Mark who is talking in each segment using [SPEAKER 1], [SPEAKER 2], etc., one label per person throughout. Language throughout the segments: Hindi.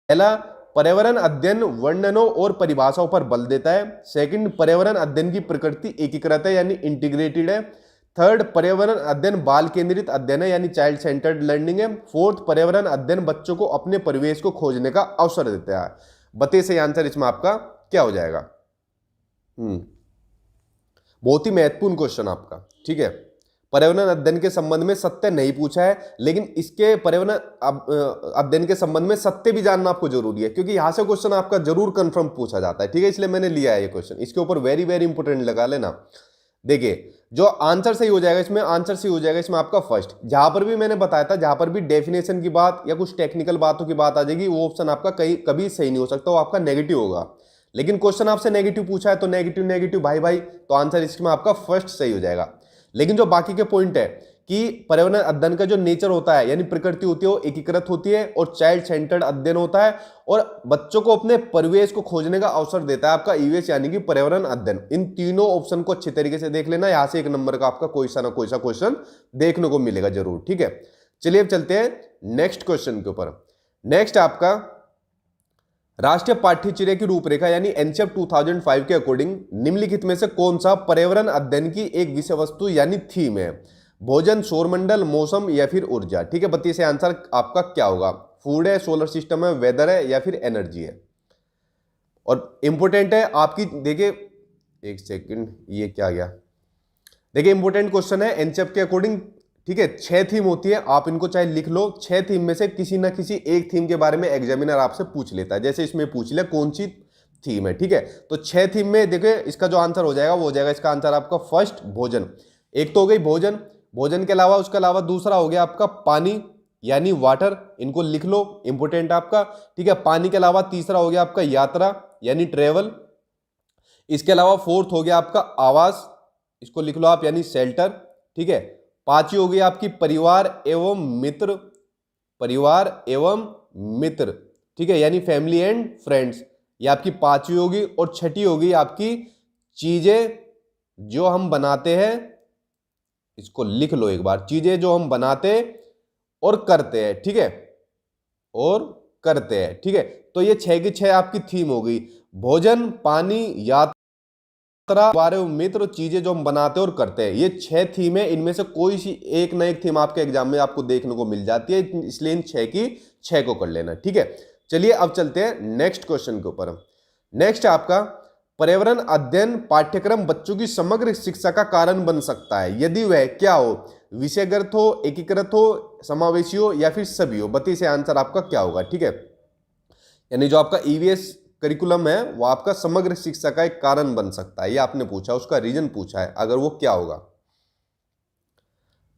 [SPEAKER 1] पहला, पर्यावरण अध्ययन वर्णनों और परिभाषाओं पर बल देता है। सेकंड, पर्यावरण अध्ययन की प्रकृति एकीकृत है यानी इंटीग्रेटेड है। थर्ड, पर्यावरण अध्ययन बाल केंद्रित अध्ययन है यानी चाइल्ड सेंटर्ड लर्निंग है। फोर्थ, पर्यावरण अध्ययन बच्चों को अपने परिवेश को खोजने का अवसर देता है। बताइए सही आंसर इसमें आपका क्या हो जाएगा। बहुत ही महत्वपूर्ण क्वेश्चन आपका, ठीक है। पर्यावरण अध्ययन के संबंध में सत्य नहीं पूछा है, लेकिन इसके पर्यावरण अध्ययन के संबंध में सत्य भी जानना आपको जरूरी है, क्योंकि यहां से क्वेश्चन आपका जरूर कंफर्म पूछा जाता है, ठीक है। इसलिए मैंने लिया है ये क्वेश्चन, इसके ऊपर वेरी वेरी इंपोर्टेंट लगा लेना। देखिए जो आंसर सही हो जाएगा इसमें, आंसर सही हो जाएगा इसमें आपका फर्स्ट। जहां पर भी मैंने बताया था, जहां पर भी डेफिनेशन की बात या कुछ टेक्निकल बातों की बात आ जाएगी, वो ऑप्शन आपका कभी सही नहीं हो सकता, वो आपका नेगेटिव होगा। लेकिन क्वेश्चन आपसे नेगेटिव पूछा है तो नेगेटिव नेगेटिव भाई भाई, तो आंसर इसमें आपका फर्स्ट सही हो जाएगा। लेकिन जो बाकी के पॉइंट है कि पर्यावरण अध्ययन का जो नेचर होता है यानी प्रकृति होती है वो एकीकृत होती है, और चाइल्ड सेंटर्ड अध्ययन होता है, और बच्चों को अपने परिवेश को खोजने का अवसर देता है आपका ईवीएस यानी कि पर्यावरण अध्ययन। इन तीनों ऑप्शन को अच्छे तरीके से देख लेना, यहां से एक नंबर का आपका कोई सा ना कोई सा क्वेश्चन देखने को मिलेगा जरूर, ठीक है। चलिए अब चलते हैं नेक्स्ट क्वेश्चन के ऊपर। नेक्स्ट आपका राष्ट्रीय पाठ्यचर्या की रूपरेखा यानी एनसीईआरटी 2005 के अकॉर्डिंग निम्नलिखित में से कौन सा पर्यावरण अध्ययन की एक विषय वस्तु यानी थीम है? भोजन, सौरमंडल, मौसम या फिर ऊर्जा, ठीक है। बताइए से आंसर आपका क्या होगा। फूड है, सोलर सिस्टम है, वेदर है या फिर एनर्जी है। और इंपोर्टेंट है आपकी, देखिए एक सेकंड, ये क्या गया, देखिए इंपोर्टेंट क्वेश्चन है एनसीईआरटी के अकॉर्डिंग, ठीक है। 6 थीम होती है, आप इनको चाहे लिख लो। 6 थीम में से किसी ना किसी एक थीम के बारे में एग्जामिनर आपसे पूछ लेता है, जैसे इसमें पूछ लिया कौन सी थीम है, ठीक है। तो 6 थीम में देखिए इसका जो आंसर हो जाएगा वो हो जाएगा इसका आंसर आपका फर्स्ट भोजन। एक तो हो गई भोजन, भोजन के अलावा उसके अलावा दूसरा हो गया आपका पानी यानी वाटर, इनको लिख लो, इंपोर्टेंट आपका, ठीक है। पानी के अलावा तीसरा हो गया आपका यात्रा यानी ट्रेवल। इसके अलावा फोर्थ हो गया आपका आवास, इसको लिख लो आप यानी शेल्टर, ठीक है। पांचवी हो गई आपकी परिवार एवं मित्र, परिवार एवं मित्र, ठीक है, यानी फैमिली एंड फ्रेंड्स, ये आपकी पांचवी होगी। और छठी होगी आपकी चीजें जो हम बनाते हैं, इसको लिख लो एक बार, चीजें जो हम बनाते और करते हैं, ठीक है, और करते हैं, ठीक है। तो ये 6 की 6 आपकी थीम हो गई, भोजन, पानी, यात्रा, मित्र, चीजें जो हम बनाते और करते हैं। ये 6 थीम है, इनमें से कोई सी एक ना एक थीम आपके एग्जाम में आपको देखने को मिल जाती है, इसलिए इन 6 की 6 को कर लेना, ठीक है। चलिए अब चलते हैं नेक्स्ट क्वेश्चन के ऊपर। नेक्स्ट आपका पर्यावरण अध्ययन पाठ्यक्रम बच्चों की समग्र शिक्षा का कारण बन सकता है यदि वह क्या हो? विषयगत हो, एकीकृत हो, समावेशी हो या फिर सभी हो। बताइए से आंसर आपका क्या होगा, ठीक है। यानी जो आपका ईवीएस करिकुलम है वो आपका समग्र शिक्षा का एक कारण बन सकता है, ये आपने पूछा, उसका रीजन पूछा है, अगर वो क्या होगा।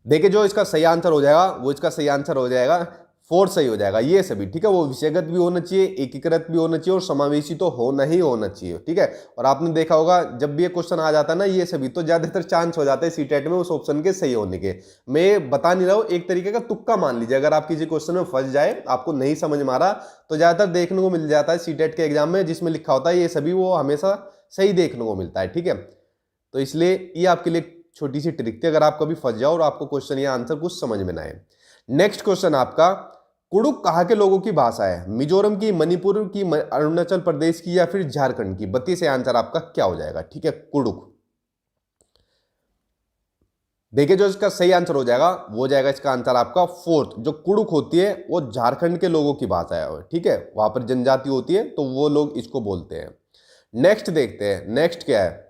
[SPEAKER 1] देखिए जो इसका सही आंसर हो जाएगा वो इसका सही आंसर हो जाएगा, फोर्थ सही हो जाएगा, ये सभी, ठीक है। वो विषयगत भी होना चाहिए, एकीकृत भी होना चाहिए और समावेशी तो होना ही होना चाहिए, ठीक है। और आपने देखा होगा जब भी ये क्वेश्चन आ जाता है ना ये सभी, तो ज्यादातर चांस हो जाता है सीटेट में उस ऑप्शन के सही होने के। मैं बता नहीं रहा हूं, एक तरीके का तुक्का मान लीजिए, अगर आप किसी क्वेश्चन में फंस जाए, आपको नहीं समझ में आ रहा, तो ज्यादातर देखने को मिल जाता है सीटेट के एग्जाम में जिसमें लिखा होता है ये सभी, वो हमेशा सही देखने को मिलता है, ठीक है। तो इसलिए ये आपके लिए छोटी सी ट्रिक थी, अगर आप कभी फंस जाओ और आपको क्वेश्चन या आंसर कुछ समझ में ना आए। नेक्स्ट क्वेश्चन आपका, कुडुक कहाँ के लोगों की भाषा है? मिजोरम की, मणिपुर की, अरुणाचल प्रदेश की या फिर झारखंड की? 32 से आंसर आपका क्या हो जाएगा, ठीक है, कुडुक। देखिए जो इसका सही आंसर हो जाएगा वो हो जाएगा इसका आंसर आपका फोर्थ। जो कुडुक होती है वो झारखंड के लोगों की भाषा है, ठीक है, वहां पर जनजाति होती है तो वो लोग इसको बोलते हैं। नेक्स्ट देखते हैं, नेक्स्ट क्या है।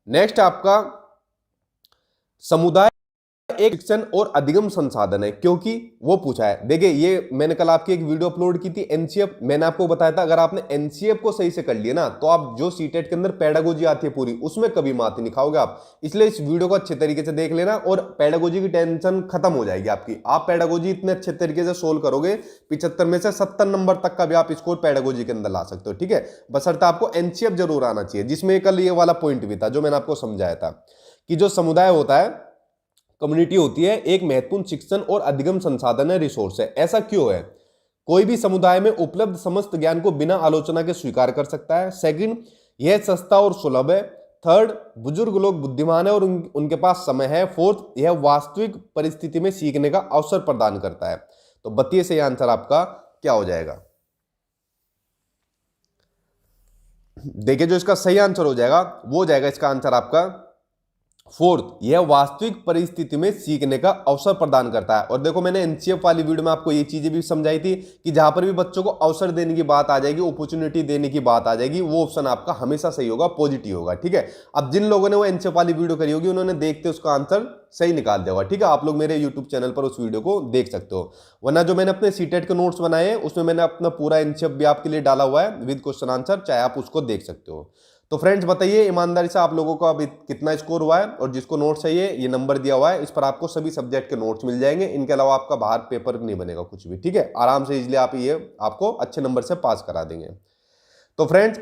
[SPEAKER 1] नेक्स्ट आपका समुदाय एक शिक्षण और अधिगम संसाधन है, क्योंकि वो पूछा है। देखिए ये मैंने कल आपकी एक वीडियो अपलोड की थी एनसीएफ, मैंने आपको बताया था अगर आपने एनसीएफ को सही से कर लिया ना तो आप जो सीटेट के अंदर पेडागोजी आती है पूरी, उसमें कभी मात नहीं खाओगे आप। इसलिए इस वीडियो को अच्छे तरीके से देख लेना और पेडागोजी की टेंशन खत्म हो जाएगी आपकी। आप पेडागोजी इतने अच्छे तरीके से सोल्व करोगे, 75 में से 70 नंबर तक का भी आप स्कोर पेडागोजी के अंदर ला सकते हो, ठीक है। बशर्ते आपको एनसीएफ जरूर आना चाहिए, जिसमें कल ये वाला पॉइंट भी था जो मैंने आपको समझाया था कि जो समुदाय होता है, कम्युनिटी होती है, एक महत्वपूर्ण शिक्षण और अधिगम संसाधन है, रिसोर्स है। ऐसा क्यों है? कोई भी समुदाय में उपलब्ध समस्त ज्ञान को बिना आलोचना के स्वीकार कर सकता है। सेकंड, यह सस्ता और सुलभ है। थर्ड, बुजुर्ग लोग बुद्धिमान है और उनके पास समय है। फोर्थ, यह वास्तविक परिस्थिति में सीखने का अवसर प्रदान करता है। तो बताइए सही आंसर आपका क्या हो जाएगा। देखिए जो इसका सही आंसर हो जाएगा वो हो जाएगा इसका आंसर आपका फोर्थ, यह वास्तविक परिस्थिति में सीखने का अवसर प्रदान करता है। और देखो मैंने एनसीएफ वाली वीडियो में आपको ये चीजें भी समझाई थी कि जहां पर भी बच्चों को अवसर देने की बात आ जाएगी, अपॉर्चुनिटी देने की बात आ जाएगी, वो ऑप्शन आपका हमेशा सही होगा, पॉजिटिव होगा। ठीक है, अब जिन लोगों ने वो एनसीएफ वाली वीडियो करी होगी उन्होंने देखते उसका आंसर सही निकाल दिया होगा। ठीक है, आप लोग मेरे यूट्यूब चैनल पर उस वीडियो को देख सकते हो। वरना जो मैंने अपने सीटेट के नोट्स बनाए हैं उसमें मैंने अपना पूरा एनसीएफ भी आपके लिए डाला हुआ है विद क्वेश्चन आंसर, चाहे आप उसको देख सकते हो। तो फ्रेंड्स बताइए ईमानदारी से आप लोगों को अभी कितना स्कोर हुआ है, और जिसको नोट चाहिए ये नंबर दिया हुआ है, इस पर आपको सभी सब्जेक्ट के नोट्स मिल जाएंगे। इनके अलावा आपका बाहर पेपर नहीं बनेगा कुछ भी। ठीक है, आराम से इजिली आप ये आपको अच्छे नंबर से पास करा देंगे। तो फ्रेंड्स